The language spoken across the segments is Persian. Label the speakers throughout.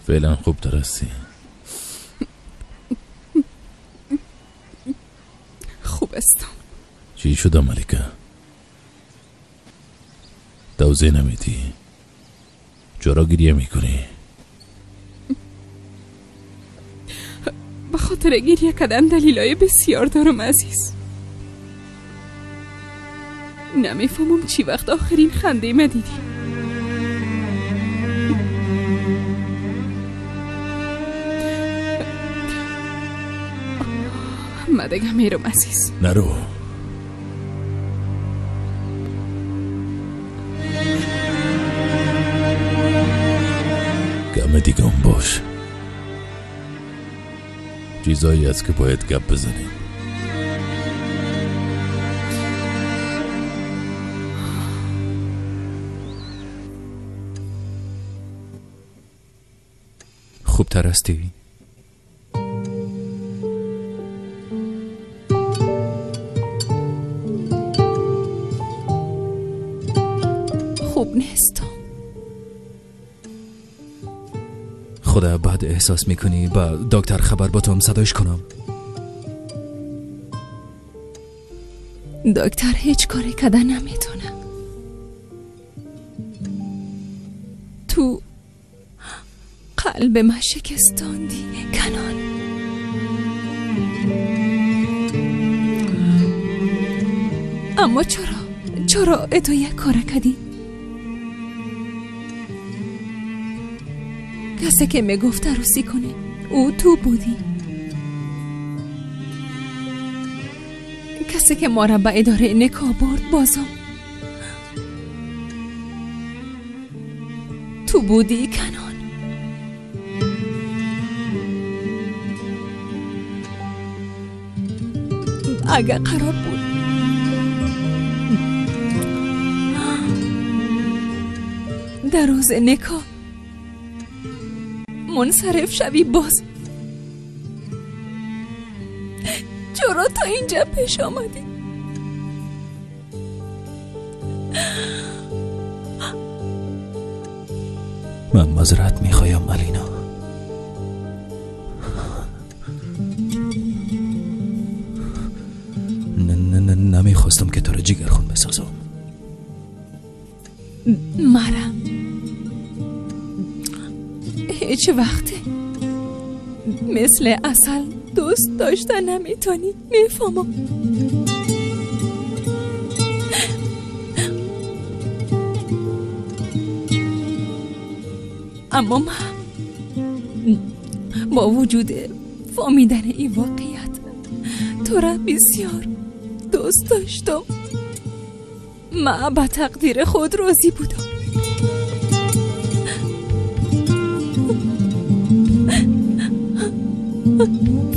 Speaker 1: فعلا خوب تر هستی؟
Speaker 2: خوب هستم.
Speaker 1: چی شده ملکه؟ توضیح نمیدی؟ چرا گریه میکنی؟
Speaker 2: به خاطر گریه کردن دلیلای بسیار دارم عزیز. نمیفهمم چی وقت آخرین خنده ما دیدی. من دیگه میرم عزیز.
Speaker 1: نرو. گم دیگه هم باش. چیزایی هست که باید گپ بزنیم.
Speaker 3: خوب تر هستی؟
Speaker 2: خوب نیستم.
Speaker 3: خدا بعد احساس میکنی با دکتر خبر باتم صدایش کنم؟
Speaker 2: دکتر هیچ کاری کردن نمیتونه. تو قلب من شکستاندی کنان. اما چرا اتو یک کار کردی؟ کسی که میگفت عروسی کنه او تو بودی. کسی که ما را به اداره نکاح برد بازم تو بودی کنان. اگر قرار بود در روز نکاح منصرف شوی باز چرا تا اینجا پیش آمدی؟
Speaker 3: من معذرت میخوایم الینا. نمیخواستم که تو را جگرخون بسازم.
Speaker 2: مرا هیچ وقت مثل اصل دوست داشتن نمیتونی. میفهمم. اما من با وجود فهمیدن این واقعیت تو را بسیار دوست داشتم. من به تقدیر خود راضی بودم.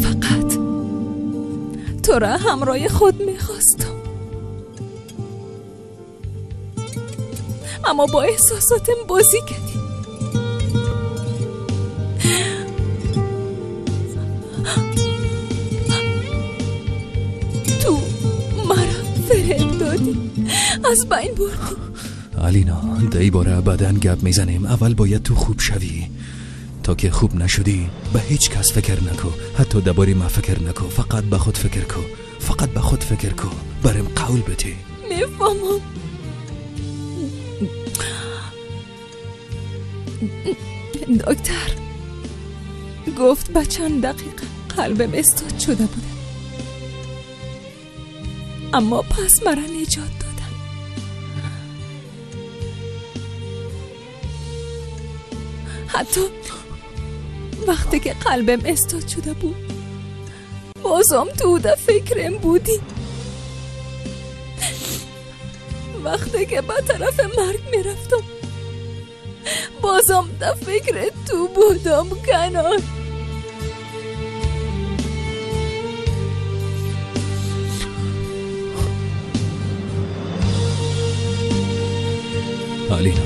Speaker 2: فقط تو را همراه خود میخواستم. اما با احساساتم بازی کردی. تو مرا فریب دادی. از بین بردی.
Speaker 3: الینا دی باره بعدن گپ میزنیم. اول باید تو خوب شوی. تا که خوب نشدی به هیچ کس فکر نکو. حتی درباره ما فکر نکو. فقط به خود فکر کو. فقط به خود فکر کو. برم قول بده.
Speaker 2: میفهمم. دکتر گفت به چند دقیقه قلبم استاد شده بوده. اما پس مرا نجات دادن. حتی وقتی که قلبم استاد شده بود بازم تو در فکرم بودی. وقتی که به طرف مرگ میرفتم بازم در فکر تو بودم کنان.
Speaker 3: الینا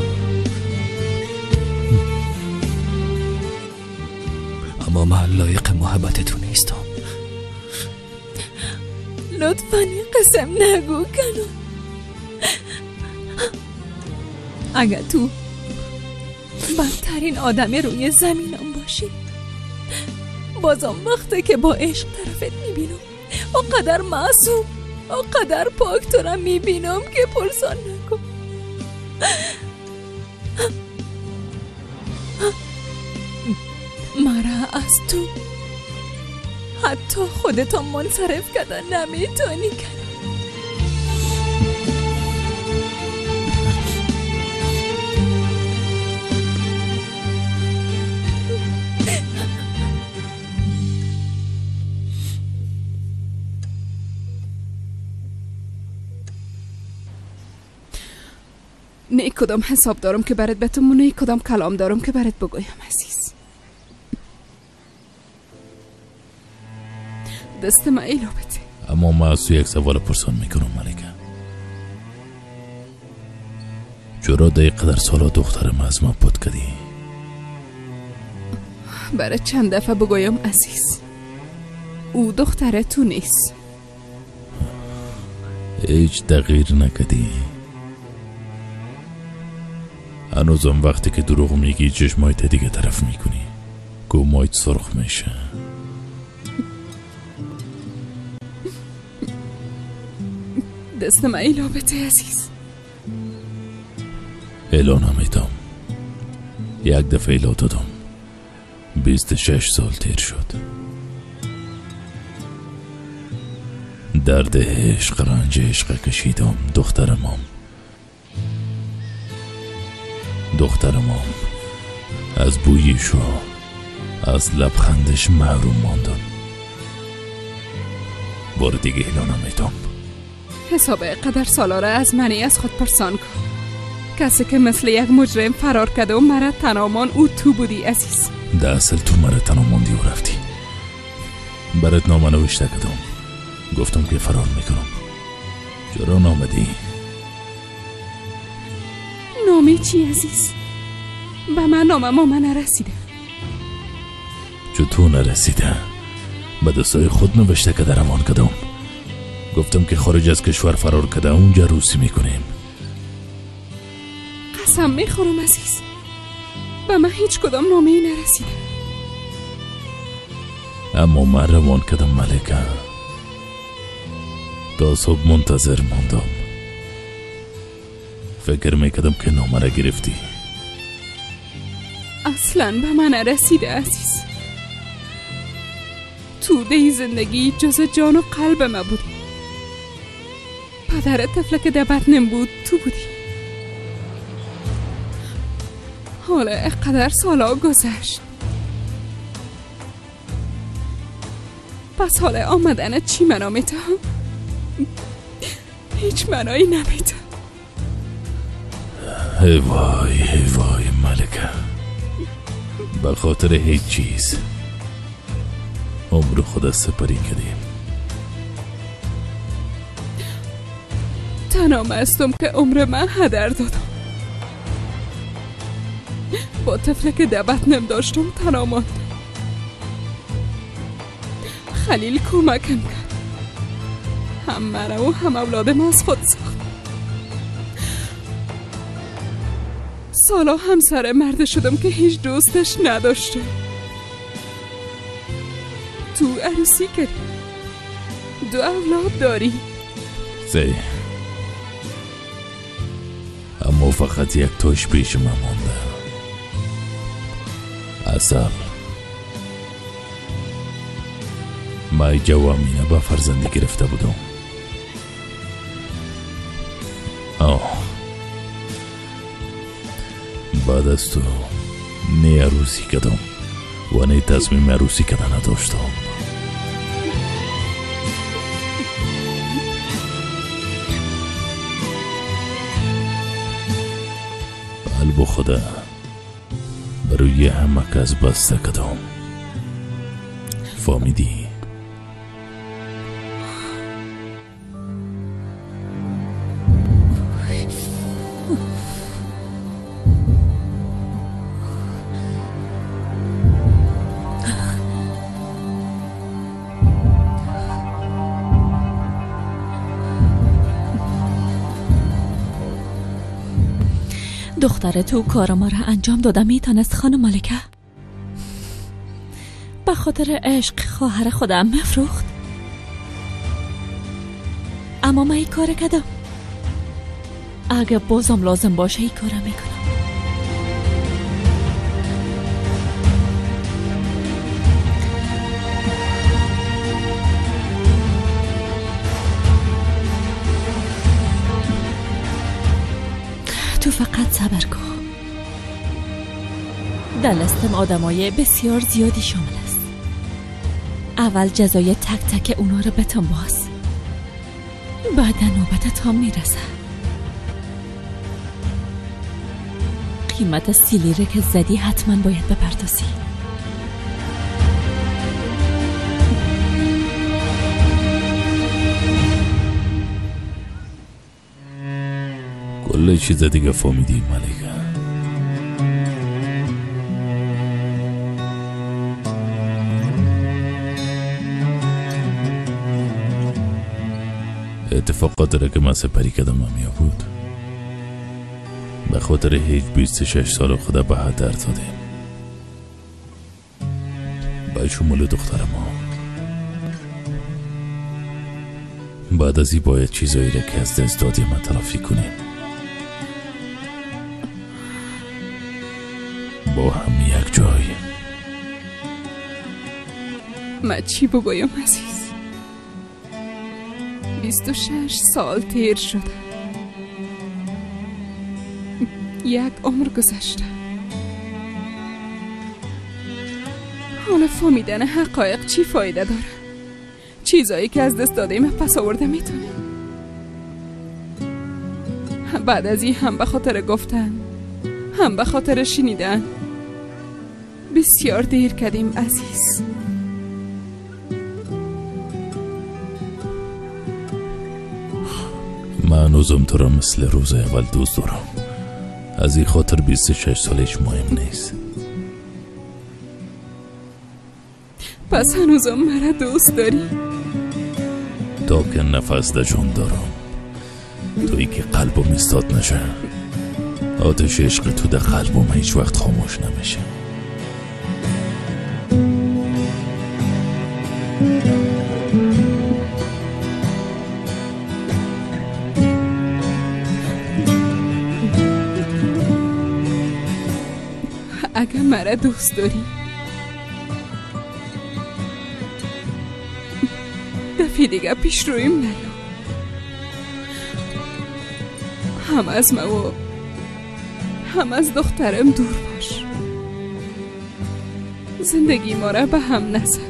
Speaker 3: اما من لایق محبتتون نیستم.
Speaker 2: لطفاً قسم نگو کنان. اگر تو بدترین آدم روی زمینم باشی. بازم وقتی که با عشق طرفت میبینم اقدر معصوم اقدر پاک تو را میبینم که پرسان نکن. مرا از تو حتی خودتو منصرف کردن نمیتونی کنی.
Speaker 4: نه کدام حساب دارم که برات بتم و نه کدام کلام دارم که برات بگویم عزیز. دست ما ایلو بده.
Speaker 1: اما ما از تو یک سوال پرسان میکنم ملکه. چرا ده قدر سالا دخترم از ما پد کردی؟
Speaker 4: برای چند دفعه بگویم عزیز، او دختر تو نیست.
Speaker 1: هیچ تغییر نکردی. هنوزم وقتی که دروغ میگی چشمایت دیگه طرف میکنی، گومایت سرخ میشه.
Speaker 4: دستم ایلا بده عزیز.
Speaker 1: اعلان میدم. یک دفعه ایلا دادم. 26 سال تیر شد. درد عشق رنج عشق کشیدم. دخترمم از بویش و از لبخندش محروم ماندم. بار دیگه اعلان میدم.
Speaker 4: حساب قدر سالا را از منی از خود پرسان کن. کسی که مثل یک مجرم فرار کرده و مرا تنامان او تو بودی عزیز.
Speaker 1: ده اصل تو مرا تناماندی و رفتی. برات نامه نوشته کردم. گفتم که فرار میکنم. چرا نامدی؟
Speaker 4: نامه چی عزیز؟ به من نامه ما نرسیده.
Speaker 1: چطور نرسیده؟ به دستای خود نوشته که در امان کدام. گفتم که خارج از کشور فرار کده اونجا روسی میکنیم.
Speaker 4: قسم میخورم عزیز، به من هیچ کدام نامه ای نرسیده.
Speaker 1: اما من روان کدم ملکه. تا صبح منتظر ماندم. فکر میکدم که نامه را گرفتی.
Speaker 4: اصلا به من نرسیده عزیز. تو ده زندگی جز جان و قلب ما بودی. پدر طفله که در بطنم بود تو بودی. حالا اقدر سالا گذشت. پس حالا آمدن چی منو میده؟ هیچ منایی نمیده.
Speaker 1: ای وای ملکه. به خاطر هیچ چیز عمر خود سپری کردیم.
Speaker 4: تنها مستم که عمر من هدر دادم. با طفله که در بطنم داشتم تنها ماندم. خلیل کمکم کرد. هم مرا و هم اولادم از خود ساخت. سالا همسر مرد شدم که هیچ دوستش نداشته. تو عروسی کردی. 2 اولاد داری.
Speaker 1: زی اما فقط یک توش پیش من مانده. اصل من جوامینه با فرزندی گرفته بودم. بعد از تو نه عروسی کردم و نه تصمیم عروسی کردن نداشتم. قلب خدا بروی همه کس بسته کردم. فهمیدی؟
Speaker 2: دختر تو کار ما را انجام داده میتونست خانم ملکه؟ به خاطر عشق خواهر خودم مفروخت. اما من ای کار کردم. اگه بازم لازم باشه ای کار میکنم. تو فقط صبر کن. در لستم آدمای بسیار زیادی شامل است. اول جزای تک تک اونا رو بتون باز، بعد نوبت تا میرسه. قیمت 30 لیره که زدی حتما باید بپردازی.
Speaker 1: کل چیز دیگه فهمیدی ملکه؟ اتفاقات داره که من سپری کدم همیا بود. به خاطر هیچ 26 سال خدا به حد در دادیم. به شمول دختر ما. بعد از این باید چیزایی را که از دست دادیم ما تلافی کنیم. با هم یک جای.
Speaker 4: من چی بگویم عزیز؟ 26 سال تیر شده. یک عمر گذشته. حالا فهمیدن حقایق چی فایده داره؟ چیزایی که از دست دادیم پس آورده میتونیم. بعد از این هم به خاطر گفتن هم به خاطر شنیدن بسیار دیر کردیم عزیز.
Speaker 1: من هنوزم تو را مثل روز اول دوست دارم. از این خاطر 26 سالش مهم نیست.
Speaker 4: پس هنوزم مرا دوست داری؟
Speaker 1: تا که نفس در جون دارم، تویی که قلبم استاد نشه. آتش عشق تو در قلبم هیچ وقت خاموش نمیشه.
Speaker 4: اگه مرا دوست داری دفعه دیگه پیش رویم نیا. هم از من و هم از دخترم دور باش. زندگی ما را به هم نزن.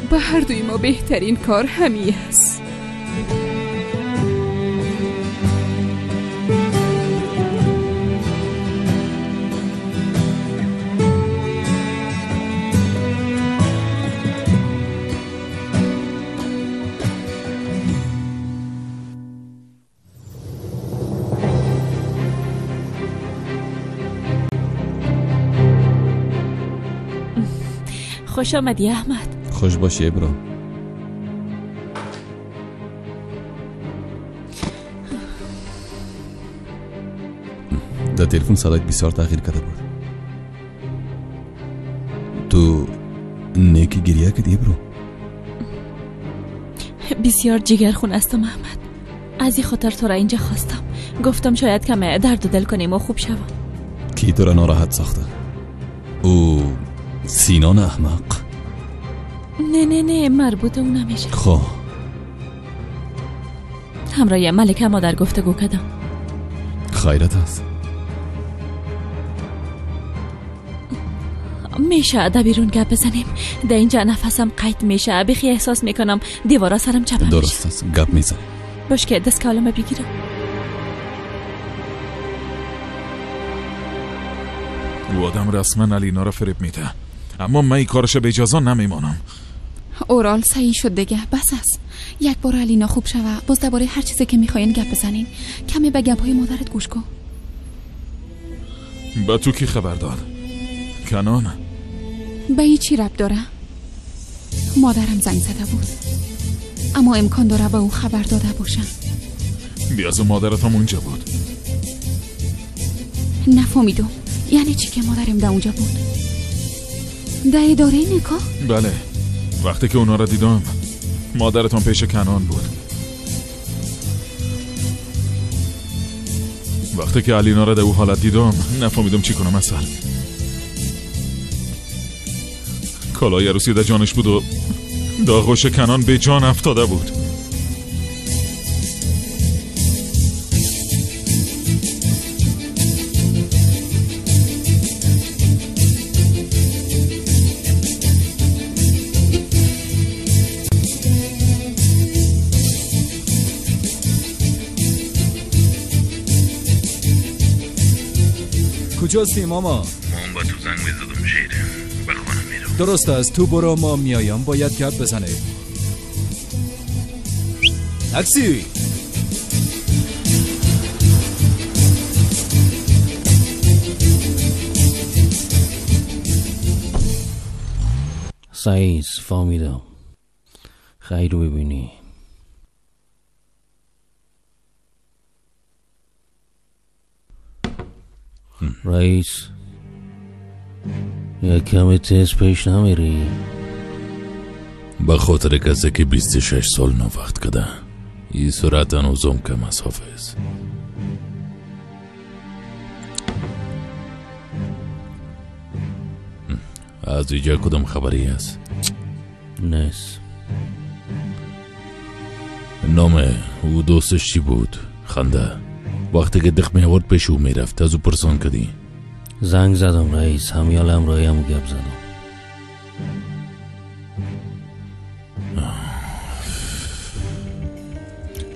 Speaker 4: به هر دوی ما بهترین کار همی هست.
Speaker 2: خوش آمدی احمد.
Speaker 3: خوش باشی ابرا. در تلفن صدایت بسیار تغییر کرده بود. تو نیکی گریه کردی ابرا؟
Speaker 2: بسیار جگرخون هستم احمد. از این خاطر تو را اینجا خواستم. گفتم شاید کم درد و دل کنیم و خوب شوم.
Speaker 3: کی تو را ناراحت ساخته؟ او سینان احمق.
Speaker 2: نه مربوط اون نمیشه.
Speaker 3: خب
Speaker 2: همراه ملکه مادر گفتگو کردم.
Speaker 3: خیرت است.
Speaker 2: میشه در بیرون گپ بزنیم؟ در اینجا نفسم قید میشه. بخی احساس میکنم دیوارا سرم چپم میشه.
Speaker 3: درست است گپ میزنیم.
Speaker 2: باش که دست کالم بگیرم.
Speaker 5: او آدم رسما علینا را فریب میده، اما من این کارش به اجازه نمیمانم.
Speaker 6: اورال صحیح شد دیگه. بس است. یک بار علینا خوب شوه باز درباره هر چیزی که میخواین گپ بزنین. کمی به گپ‌های مادرت گوش کن.
Speaker 5: با تو کی خبر داد؟ کنان؟
Speaker 6: به این چی ربط داره؟ مادرم زنگ زده بود، اما امکان داره به او خبر داده باشن.
Speaker 5: بیازو مادرت هم اونجا بود.
Speaker 6: نفهمیدم یعنی چی که مادرم در اونجا بود؟ در اداره نکاح؟
Speaker 5: بله، وقتی که اونا را دیدم مادرتان پیش کنان بود. وقتی که الینا را در او حالت دیدم نفهمیدم چی کنم. اصلا کالای عروسی در جانش بود و داغوش کنان به جان افتاده بود.
Speaker 3: کجاستی ماما؟
Speaker 1: مام با تو زنگ میزدم شیره به خانم میرم.
Speaker 3: درست است، تو برو، ما میایم، باید گپ بزنه. تاکسی.
Speaker 7: سعید فهمیدم، خیلی رو ببینی. رئیس یک کمی تیز پیش نمیری؟
Speaker 1: به خاطر کسی که 26 سال نوقت کده این صورت هنوزم کم از حافظ. از اینجا کدام خبری است؟
Speaker 7: نیست.
Speaker 1: نام او دوستش چی بود؟ خنده. وقتی که دخ میورد پیش او میرفت از او پرسان کدی؟
Speaker 7: زنگ زدم رئیس، همیال امرویم گپ زدم.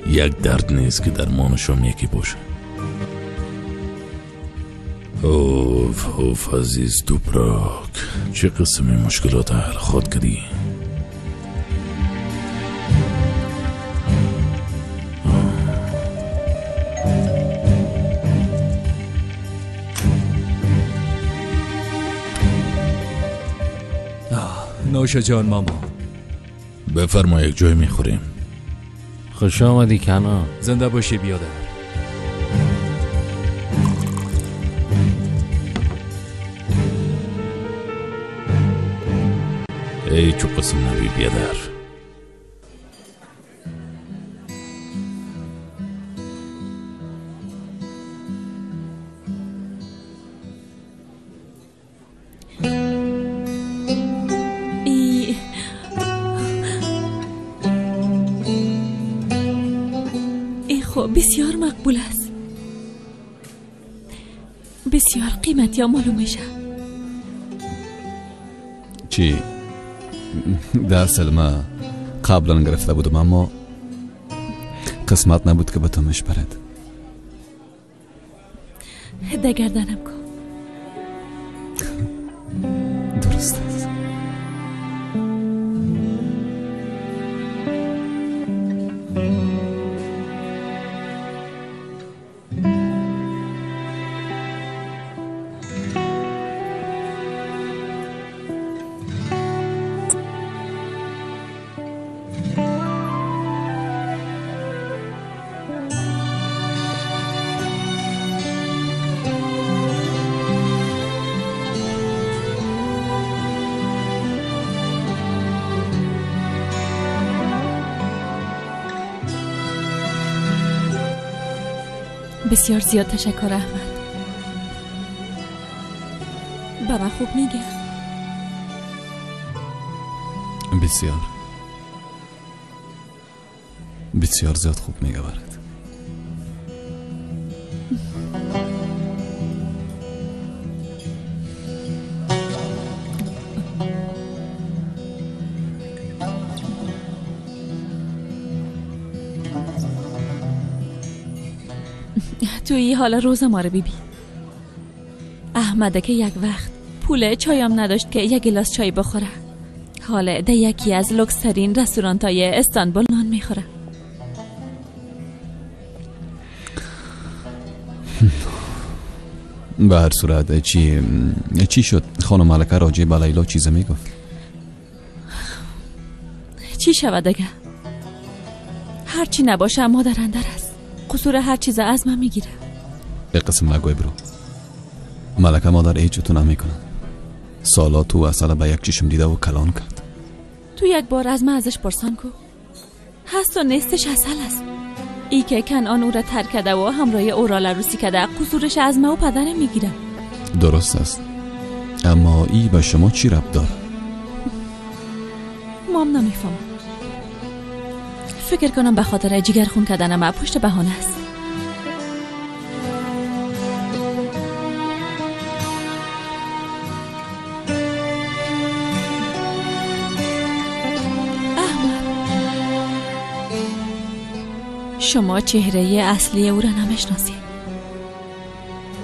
Speaker 1: یک درد نیست که درمانشم یکی باشه. اوف عزیز دوبراک، چه قسمی مشکلات حل خود کردی؟
Speaker 3: نوش جان ماما.
Speaker 1: بفرما، یک جای میخوریم.
Speaker 7: خوش آمدی کنان.
Speaker 3: زنده باشی بیادر.
Speaker 1: ای چو قسم نبی بیادر.
Speaker 2: بسیار مقبول است، بسیار قیمتی ها معلوم میشه.
Speaker 3: چی؟ در سلمه قبلا گرفته بودم اما قسمت نبود که به تو مشبرد.
Speaker 2: دگردنم کن.
Speaker 3: درست است.
Speaker 2: بسیار زیاد تشکر احمد. به من خوب میگه.
Speaker 3: بسیار زیاد خوب میگه برات.
Speaker 2: توی حالا روز ما رو ببین. احمده که یک وقت پول چایم نداشت که یک گلاس چای بخوره، حالا ده یکی از لوکس ترین رستوران‌های استانبول نان میخوره.
Speaker 3: به هر صورت چی شد؟ خانم ملکه راجع به لیلا چیزی میگفت؟
Speaker 2: چی شود دیگه؟ هرچی نباشه اما درنده است. قصور هر چیز از من میگیره.
Speaker 3: به قسم نگوی برو. ملکه مادر ایجتون هم میکنن. سالا تو اصلا به یک چشم دیده و کلان کرد.
Speaker 2: تو یک بار از من ازش پرسان کو. هست و نیستش اصل است. ای که کنعان او را ترک کرده و همراه او را لروسی کرده، قصورش از ما و پدرم میگیره.
Speaker 3: درست است، اما ای به شما چی ربط داره؟
Speaker 2: مام نمیفهمم. فکر کنم به خاطر جگر خون کردن ما پشت بهانه است. شما چهره اصلی او را نمیشناسی.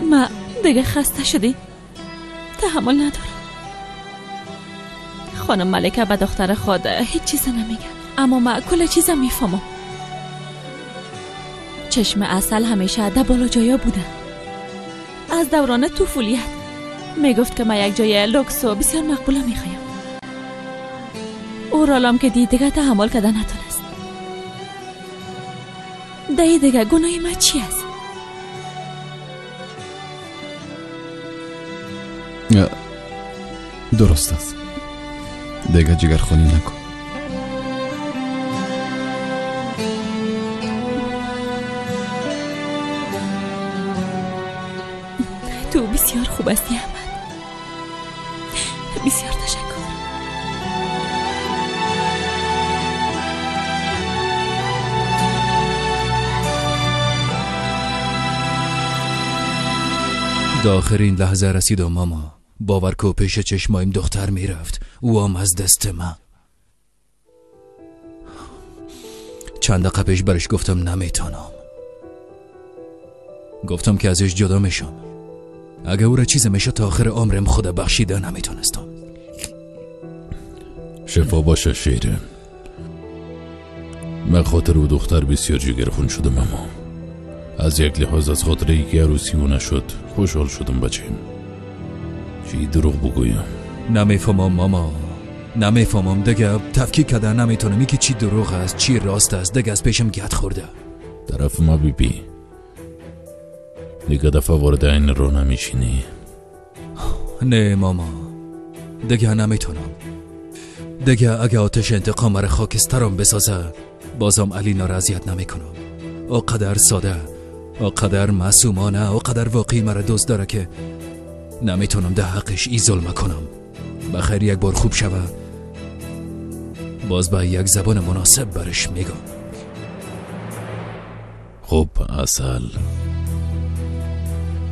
Speaker 2: ما دیگه خسته شدی، تحمل ندارم. خانم ملکه به دختر خود هیچ چیز نمیگه، اما ما کل چیز میفهمم. چشم اصل همیشه در بالا جایا بوده. از دوران طفولیت میگفت که ما یک جای لوکس و بسیار مقبوله میخوایم. او رالام که دید دیگه تحمل کردن نتونست. دایی دیگه گناهی ما چی است؟
Speaker 3: درست است، دیگه جگرخونی نکن.
Speaker 2: تو بسیار خوب هستی احمد، بسیار تشکر.
Speaker 3: به آخرین لحظه رسید و ماما باور کو پیش چشمایم دختر میرفت، او هم از دست من. چند دقیقه پیش برش گفتم نمیتونم، گفتم که ازش جدا میشم. اگه او را چیز میشه تا آخر عمرم خدا بخشیده نمیتونستم.
Speaker 1: شفا باشه شیرین. من خاطر او دختر بسیار جگرخون شدم، اما از یک لحاظ از خاطر ای که عروسی او نشد خوشحال شدم. بچه‌ام چی دروغ بگویم؟
Speaker 3: نمیفهمم ماما، نمیفهمم دیگه. تفکیک کردن نمیتونم که چی دروغ است چی راست است. دیگه از پیشم گد خورده.
Speaker 1: طرف ما بی دیگه دفعه وارد این رو نمیشینی.
Speaker 3: نه ماما، دیگه نمیتونم. دیگه اگه آتش انتقام را خاکسترم بسازه بازم علینا را اذیت نمیکنم. او قدر ساده، او قدر معصومانه، او قدر واقعی مرا دوست داره که نمیتونم ده حقش ای ظلم کنم. بخیر یک بار خوب شوه باز به یک زبان مناسب برش میگم.
Speaker 1: خب اصل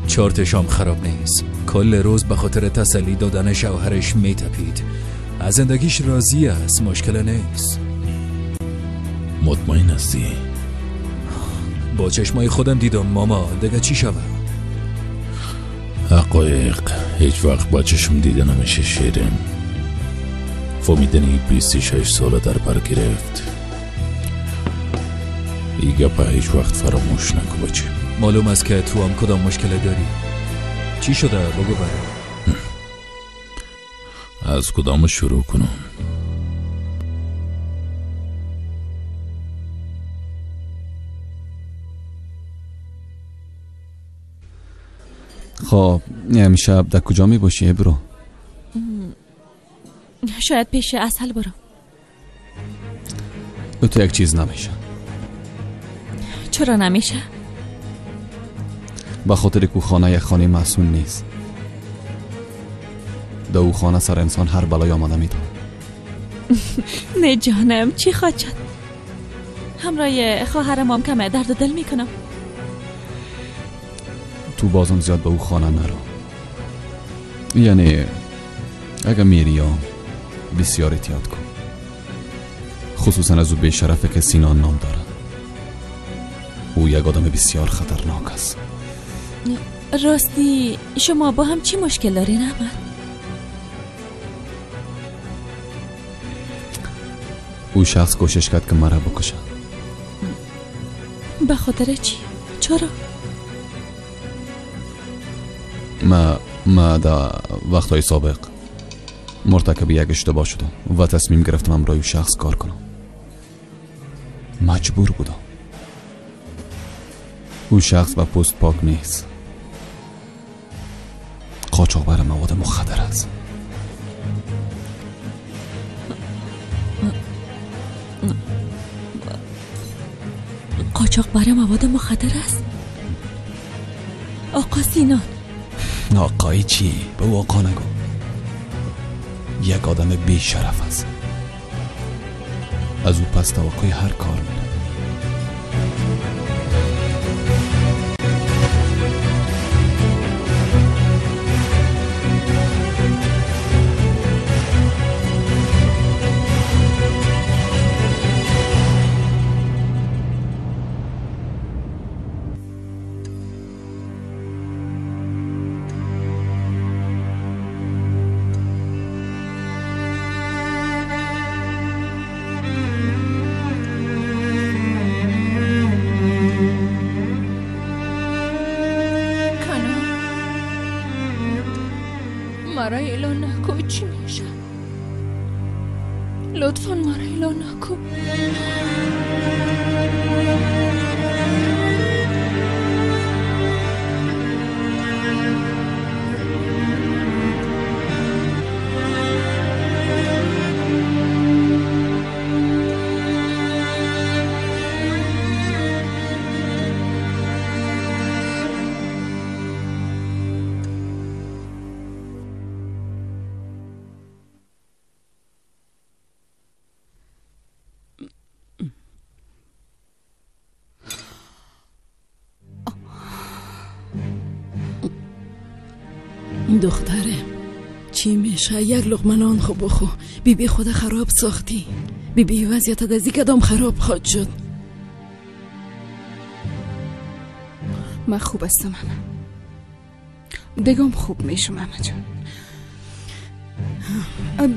Speaker 3: چارتشام خراب نیست. کل روز به خاطر تسلی دادن شوهرش میتپید. از زندگیش راضی است، مشکل نیست.
Speaker 1: مطمئن هستی؟
Speaker 3: با چشمای خودم دیدم ماما، دیگه چی شوه؟
Speaker 1: حقایق هیچ وقت با چشم دیده نمیشه شیرین. فهمیدنی 26 ساله در بر گرفت. این گپا هیچ وقت فراموش نکو بچه.
Speaker 3: معلوم است که تو هم کدام مشکل داری. چی شده بگو برام.
Speaker 1: از کدام شروع کنم؟
Speaker 3: خب امشب در کجا می باشی برو؟
Speaker 2: شاید پیش اصل برو.
Speaker 3: تو یک چیز نمیشه.
Speaker 2: چرا نمیشه؟
Speaker 3: به خاطر که خانه یک خانه معصوم نیست. در او خانه سر انسان هر بلای آمده میتونه.
Speaker 2: نه جانم، چی خواهد شد؟ همراه خواهرم هم کمه درد دل میکنم.
Speaker 3: تو بازم زیاد به او خانه نرو. یعنی اگه میری بسیار احتیاط کن، خصوصا از او به شرفه که سینان نام داره. او یک آدم بسیار خطرناک است.
Speaker 2: راستی شما با هم چی مشکل دارین احمد؟
Speaker 3: او شخص کوشش کرد که مرا بکشه.
Speaker 2: به خاطر چی؟ چرا؟
Speaker 3: ما در وقتهای سابق مرتکب یک اشتباه شدم و تصمیم گرفتم امروی شخص کار کنم. مجبور بودم. او شخص با پست پاک نیست. قاچاقبر مواد مخدر است.
Speaker 2: قاچاقبر مواد مخدر است؟ آقا سینان.
Speaker 3: آقای چی؟ به او آقا نگو. یک آدم بی شرف است. از او پس توقع هر کار میره.
Speaker 2: مرا اعلان نکن. چی میشه؟ لطفاً مرا اعلان نکن.
Speaker 8: دختره چی میشه؟ یک لقمه نان خو بخو. بیبی خود خراب ساختی. بیبی وضعیتت از یک قدم خراب خواهد شد.
Speaker 4: من خوب هستم ماما. دگم خوب میشم ماما جان.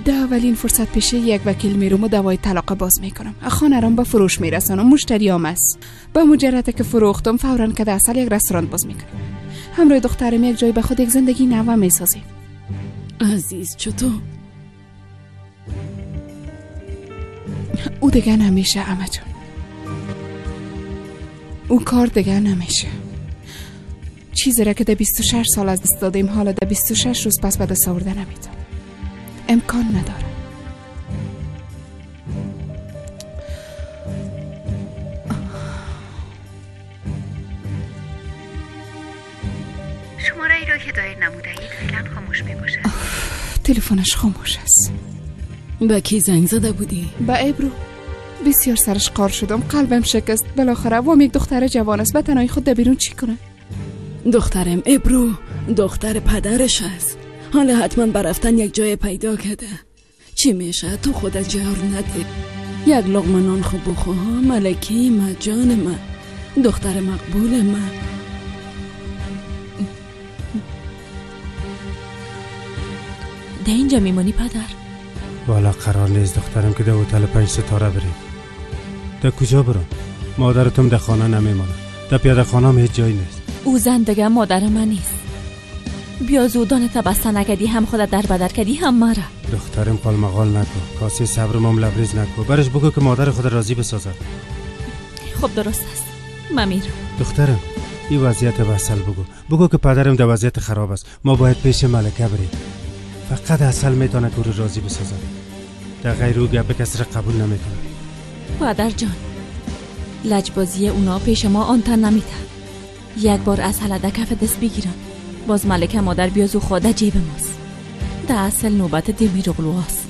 Speaker 4: ده اولین فرصت پیشه یک وکیل میروم و دوای طلاق باز میکنم. خانه رام به فروش میرسانم. مشتریام است. با مجرد که فروختم فوراً که اصل یک رستوران باز میکنم. همراه دخترم یک جای به خود یک زندگی نو میسازیم.
Speaker 8: عزیز چطور؟
Speaker 4: او دیگه نمیشه عمه جان. او کار دیگه نمیشه. چیزی را که در 26 سال از دست دادیم حالا در 26 روز پس به دست آورده نمیتونم. امکان نداره.
Speaker 9: شماره ای را که دایر نموده اید فعلا خاموش می باشه.
Speaker 4: تلفنش خاموش است.
Speaker 8: به کی زنگ زده بودی؟
Speaker 4: به ابرو. بسیار سرش قار شدم. قلبم شکست. بالاخره وام یک دختر جوان است. به تنهایی خود در بیرون چی کنه؟
Speaker 8: دخترم ابرو دختر پدرش است. حالا حتما برفتن یک جای پیدا کرده. چی میشه؟ تو خودت جهر نده. یک لقمه نان خوب بخو ها. ملکی ما جان ما دختر مقبول ما.
Speaker 2: ده اینجا میمونی پدر؟
Speaker 10: والا قرار نیست دخترم که در هتل 5 ستاره بریم. در کجا برم؟ مادرتم در خانه نمیمونه. در پیاده خانه هم هیچ جایی نیست.
Speaker 2: او زن دیگه مادر من نیست. بیا زودان تبسته نکدی هم خودت در بدر کدی هم مرا.
Speaker 10: دخترم قال مقال نکن. کاسه صبرم لبریز نکن. برش بگو که مادر خود راضی بسازد.
Speaker 2: خب درست است. من میرم.
Speaker 10: دخترم این وضعیت بسل بگو که پدرم در وضعیت خراب است. ما باید پیش ملکه بریم. فقط اصل میتونه که او راضی بسازد. در غیر او گپ کسی را قبول نمیکنه.
Speaker 2: پدر جان لجبازی اونا پیش ما آنتن نمیده. یک بار اصل در کف دست بگیرم باز ملکه مادر بیازو خوده جیب ماست. در اصل نوبت دیمیرغلوهاست.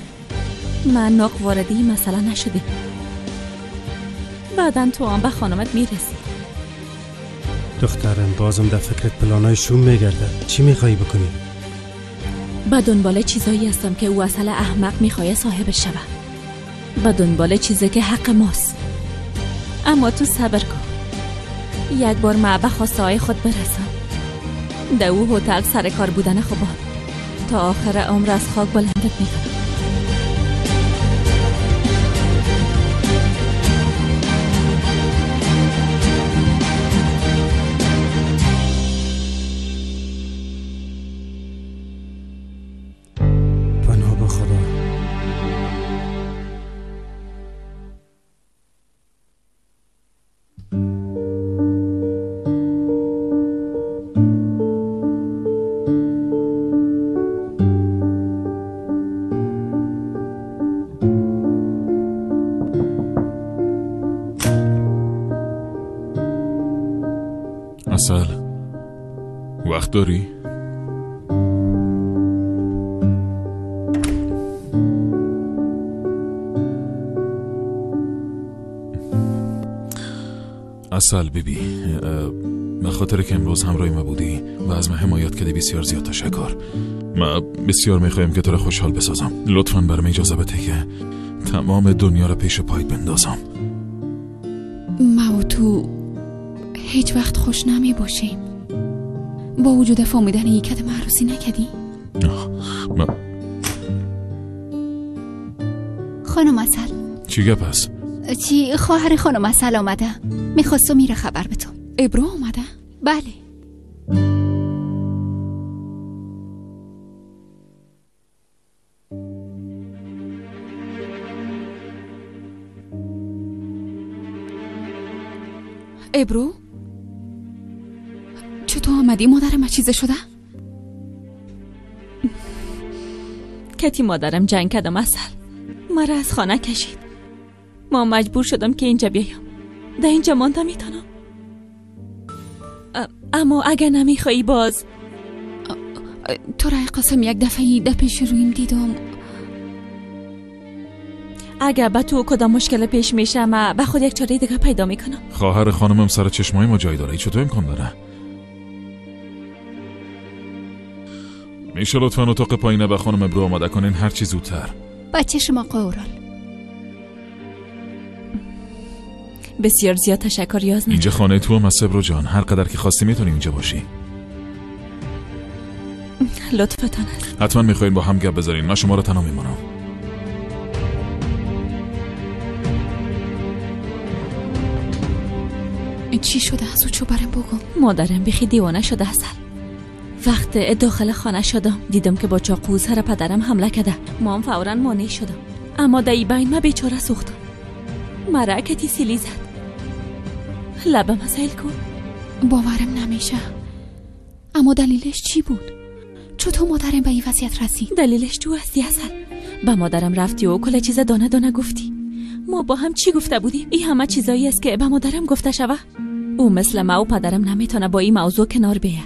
Speaker 2: من ناق واردی مسئله نشده. بعدن تو هم به خانمت میرسی.
Speaker 10: دخترم بازم در فکرت پلانای شوم میگرده. چی میخوایی بکنی؟
Speaker 2: به دنبال چیزایی هستم که او اصل احمق میخواه صاحبش شود. به دنبال چیزی که حق ماست. اما تو صبر کن. یک بار ما به خواسته های خود برسم. در او هتل سر کار بودن خوبان تا آخر عمر از خاک بلندت میکنم.
Speaker 10: پناه به خدا.
Speaker 5: عسل وقت داری؟ عسل بیبی، به خاطر که امروز همراه ما بودی و از من حمایت کردی بسیار زیاد تشکر. من بسیار میخوایم که تو را خوشحال بسازم. لطفاً برام اجازه بده که تمام دنیا را پیش پایت بندازم.
Speaker 6: ما و تو هیچ وقت خوش نمی باشیم. با وجود فهمیدن یک کدم عروسی نکردی؟ خانم عسل
Speaker 5: چی گپ است؟
Speaker 6: چی خواهر خانم عسل آمده، میخواست و میره خبر به تو. ابرو آمده؟ بله. ابرو چطور آمدی؟ مادرم چیزه شده؟
Speaker 2: کتی مادرم جنگ کردم عسل، مرا از خانه کشید. ما مجبور شدم که اینجا بیایم. در اینجا ماندم میتونم. اما اگر نمیخوایی باز
Speaker 6: تو رای قسم یک دفعه ده پیش رویم دیدم.
Speaker 2: اگر به تو کدام مشکل پیش میشه ما به خود یک چاره دیگه پیدا میکنم.
Speaker 5: خواهر خانمم سر چشمای ما جای داره. چطور امکان داره؟ میشه لطفاً اتاق پایینه به خانم ابرو آماده کنین هر چی زودتر.
Speaker 6: بچه شما قورال.
Speaker 2: بسیار زیاد تشکر یازنه.
Speaker 5: اینجا خانه تو هم هست ابرو جان، هر قدر که خواستی میتونی اینجا باشی.
Speaker 2: لطفتان.
Speaker 5: حتما میخواین با هم گپ بذارین، من شما رو تنها میمونم.
Speaker 6: چی شده از او؟ چو برم بگم.
Speaker 2: مادرم بیخی دیوانه شده اصل. وقت داخل خانه شدم دیدم که با چاقو سر پدرم حمله کرده. ما هم فوراً مانع شدم، اما در این بین من بیچاره سوختم. مرا کتی سیلی زد. لبم سیل کن.
Speaker 6: باورم نمیشه. اما دلیلش چی بود؟ چطور مادرم به این وضعیت رسید؟
Speaker 2: دلیلش تو هستی اصل. به مادرم رفتی و کل چیز دانه دانه گفتی. ما با هم چی گفته بودیم؟ این همه چیزایی است که به مادرم گفته شوه. او مثل ما و پدرم نمیتونه با این موضوع کنار بیه.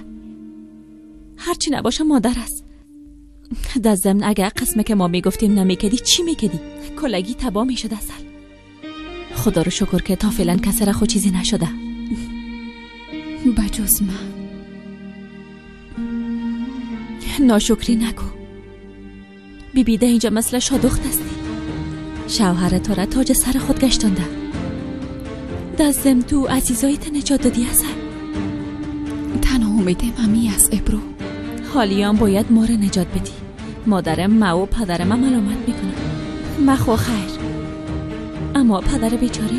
Speaker 2: هرچی نباشه مادر است. در ضمن اگر قسمه که ما میگفتیم نمیکدی چی میکدی؟ کلگی تبا میشد اصل. خدا رو شکر که تا فعلا کسی را خود چیزی نشده.
Speaker 6: بجز من.
Speaker 2: ناشکری نکو. بیبی ده اینجا مثل شادخت هستی. شوهر تو را تاج سر خود گشتانده. در ضمن تو عزیزایت نجات دادی اصل.
Speaker 6: تنها امیدم همی است ابرو.
Speaker 2: حالیان باید ما را نجات بدی. مادرم ما و پدرم ملامت میکنه. مخوا خیر. اما پدر بیچاره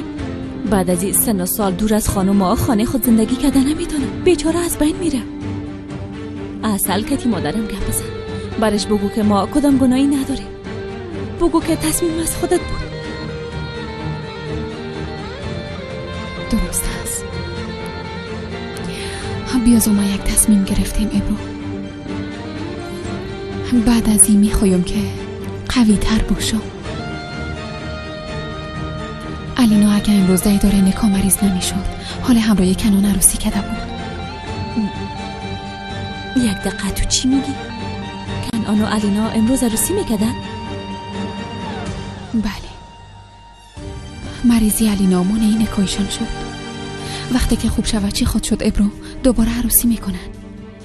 Speaker 2: بعد از این سن و سال دور از خانم خانه خود زندگی کرده نمیتونه. بیچاره از بین میره. اصل کتی مادرم گپ بزن. برش بگو که ما کدام گناهی نداریم. بگو که تصمیم از خودت بود.
Speaker 6: درست است. بیاز ما یک تصمیم گرفتیم ابرو. بعد از این میخوایم که قوی تر باشم. الینا اگه امروز در اداره نکا مریض نمیشد حال همراه کنان عروسی کرده بود.
Speaker 2: یک دقیقه تو چی میگی؟ کنان و الینا امروز عروسی میکردن؟
Speaker 6: بله. مریضی الینا مانع نکایشان شد. وقتی که خوب شود چی خود شد ابرو دوباره عروسی میکنن.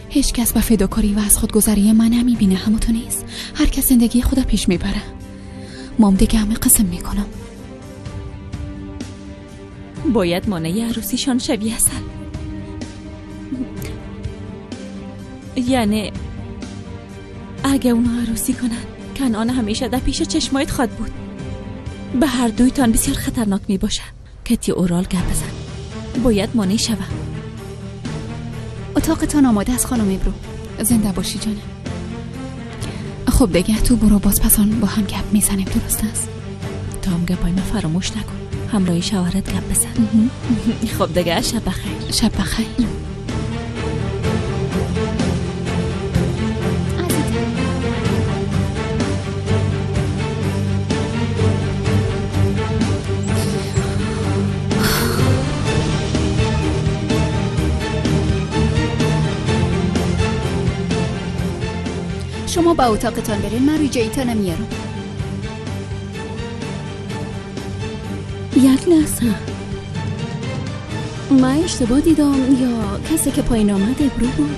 Speaker 6: هیچ کس به فداکاری و از خودگذری من نمیبینه. همه تو نیست. هر کس زندگی خدا پیش میبره. مام دیگه همه قسم میکنم.
Speaker 2: باید مانع عروسیشان شوی اصل. یعنی اگه اونا عروسی کنن کنان همیشه در پیش چشمایت خواد بود. به هر دویتان بسیار خطرناک می باشه. کتی اورال گپ بزن. باید مانع شوه.
Speaker 6: اتاقتان آماده از خانم ابرو. زنده باشی جانم. خب دیگه تو برو باز پسان با هم گپ میزنیم. درست است؟
Speaker 2: تا هم گپای من فراموش نکن. همراهی شوهرت گپ بزن. خب دیگه شب بخیر.
Speaker 6: شب بخیر. شما با اتاقتان برین، من ریجایتان میارم.
Speaker 8: یک لحظه، من اشتباه دیدم یا کسی که پایین آمد ابرو بود؟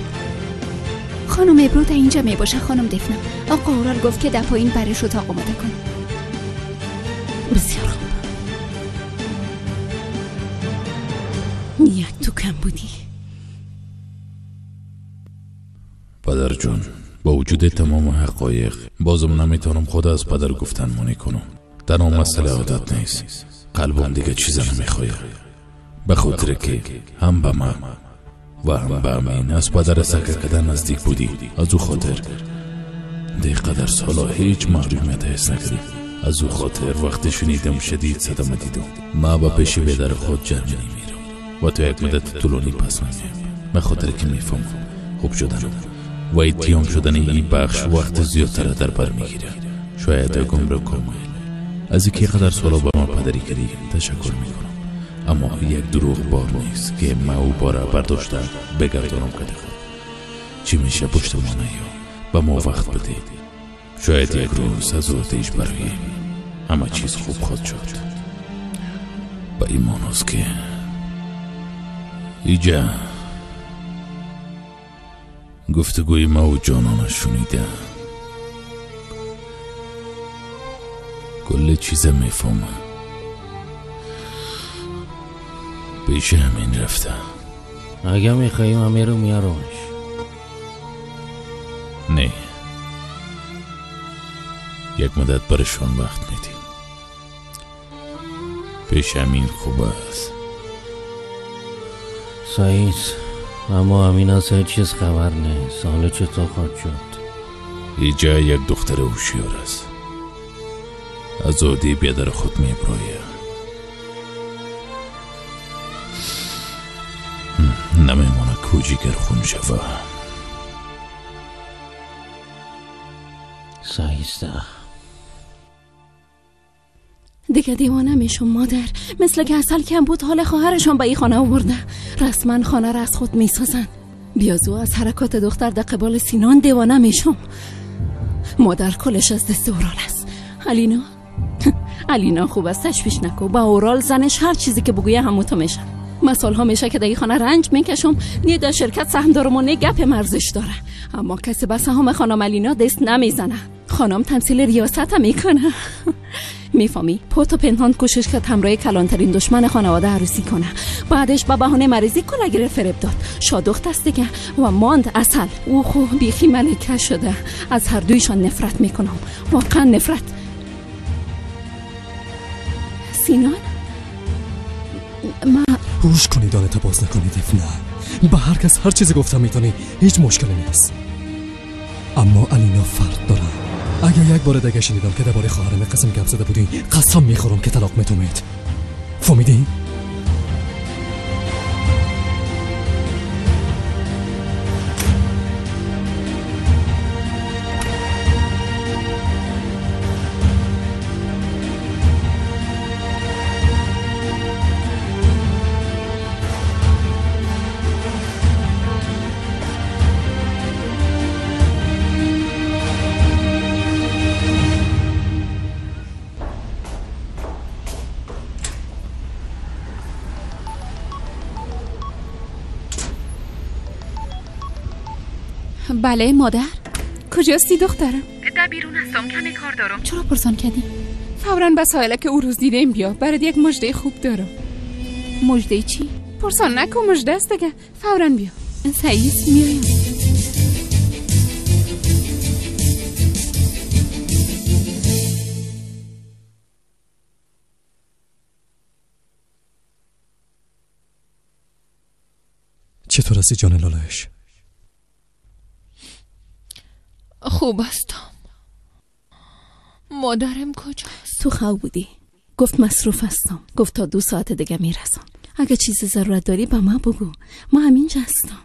Speaker 6: خانم ابرو تا اینجا می باشه خانم دفنم. آقا اورال گفت که در پایین برش اتاق آماده کن.
Speaker 8: بسیار خوب. یک تو کم بودی.
Speaker 1: پدر جون، با وجود تمام حقایق بازم نمیتونم خود از پدر گفتن مانی کنم. در اون مسئله عادت نیست. قلبم دیگه چیزا نمیخواه، به خاطر که هم به من و هم به امین از پدر سکر کدن نزدیک بودی. از او خاطر ده قدر سالا هیچ محرومیت حس نکردی. از او خاطر وقتی شنیدم شدید صدمه دیدم. ما با پیش بیدر خود جرمنی میرم و تو یک مدت طولانی پس نمیم، به خاطر که میفهمم خوب شدن و اتیام شدن این بخش وقت زیادتر در بر میگیره. شاید یکم رو کامل از اینکه قدر سالا با ما پدری کردی تشکر میکنم، اما یک دروغ بار نیست که ما او باره برداشته بگردانم کده خود. چی میشه پشت ما نیا با ما وقت بده. شاید یک روز از آتیش برای همه چیز خوب خواهد شد. با ایمان است که ایجا گفتگوی ما و جانانش شنیده، کل چیز میفهمه. پیش همین رفته.
Speaker 7: اگه میخواییم همه رو میارمش.
Speaker 1: نه، یک مدت برشان وقت میدیم. پیش همین خوب است.
Speaker 7: سعید، اما امین از هیچ چیز خبر نیست. حالا چطور خواهد شد؟
Speaker 1: ایجا یک دختر هوشیار است. از عادی بیادر خود میبرایه. نمیمونه کوجیگر خون شوه.
Speaker 7: سعیسته
Speaker 8: دیگه دیوانه میشم مادر. مثل که اصل کم بود حال خواهرشان به این خانه آورده. رسما خانه را از خود میسازن. بیازو از حرکات دختر در قبال سینان دیوانه میشم. مادر کلش از دست اورال است. الینا خوب است، تشویش نکو. با اورال زنش هر چیزی که بگویه هموتو میشه. مسئول ها میشه که در این خانه رنج میکشم. نه در شرکت سهم دارم و نه گپ مرزش داره. اما کسی به سهام خانم الینا دست نمیزنه. خانم تمثیل ریاست میکنه. میفهمی؟ پوت و پنهان کوشش کرد همراه کلانترین دشمن خانواده عروسی کنه. بعدش با بهانه مریضی کلاگیر فریب داد. شادخت است دیگه و ماند اصل. او خو بیخی ملکه شده. از هر دویشان نفرت میکنم، واقعا نفرت. سینان ما
Speaker 3: روش کنی دانتا باز نکنی دفنه. به هر کس هر چیزی گفتم میتونی، هیچ مشکلی نیست. اما الینا فرق داره. اگه یک بار دیگه شنیدم که درباره خواهرم قسم گپ زده بودی، قسم میخورم که طلاق میتونید. فهمیدی؟
Speaker 4: بله مادر. کجاستی دخترم؟
Speaker 9: در بیرون هستم، کمی کار دارم.
Speaker 4: چرا پرسان کردی؟ فوراً به سایله که او روز دیدیم بیا، برات یک مژده خوب دارم.
Speaker 6: مژده چی؟
Speaker 4: پرسان نکن، مژده است دیگه. فوراً بیا.
Speaker 6: سعید میایم.
Speaker 3: چطور هستی جان لالایش؟
Speaker 2: خوب هستم. مادرم کجاست؟
Speaker 8: تو خواب بودی. گفت مصروف هستم. گفت تا 2 ساعت دیگه میرسم. اگه چیزی ضرورت داری به ما بگو. ما همینجا هستم.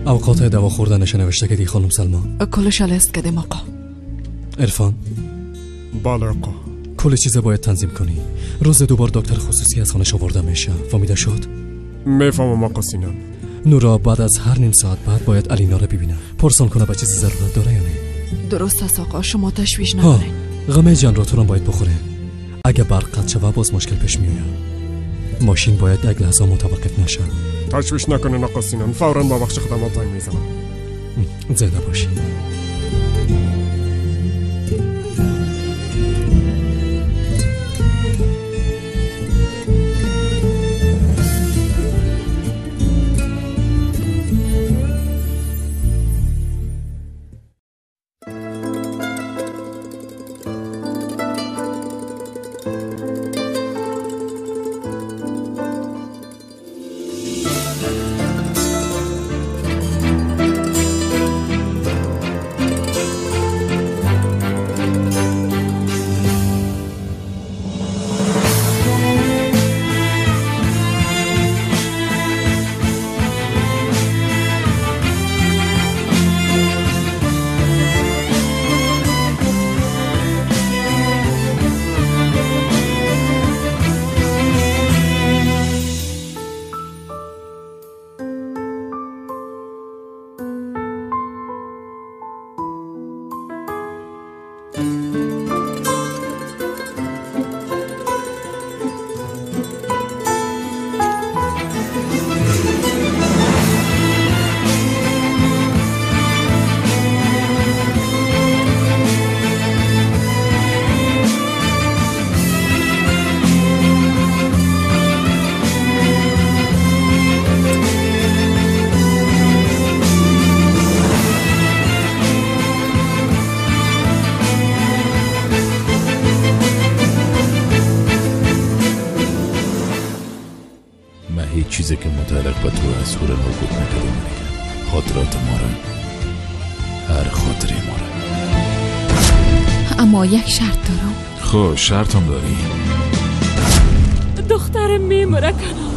Speaker 3: اوقات دوا خوردنش نوشته کردی خانم سلما؟
Speaker 11: کلش لیست کردیم آقا.
Speaker 3: عرفان؟
Speaker 10: بله آقا.
Speaker 3: کل چیزا باید تنظیم کنی. روز دوبار دکتر خصوصی از خانش آورده میشه. فهمیده شد؟
Speaker 11: میفهمم آقا سینان.
Speaker 3: نورا بعد از هر نیم ساعت بعد باید علینا رو ببینه. پرسان کنه به چیزی ضرورت داره یا نه.
Speaker 4: درست است آقا، شما تشویش نکنید.
Speaker 3: غم جنراتور هم باید بخوره. اگه برق قطع شوه باز مشکل پیش میاد. ماشین باید یک لحظه متوقف نشه.
Speaker 11: تشویش نکنین آقا سینان، فوراً با بخش خدمات زنگ میزنم.
Speaker 3: زنده باشی.
Speaker 1: هیچ چیزی که متعلق به تو از هور نابود نکرده میگم. خاطرات ما را، هر خاطری ما را.
Speaker 6: اما یک شرط دارم.
Speaker 5: خب شرطم داری؟
Speaker 2: دخترم میمره کنار.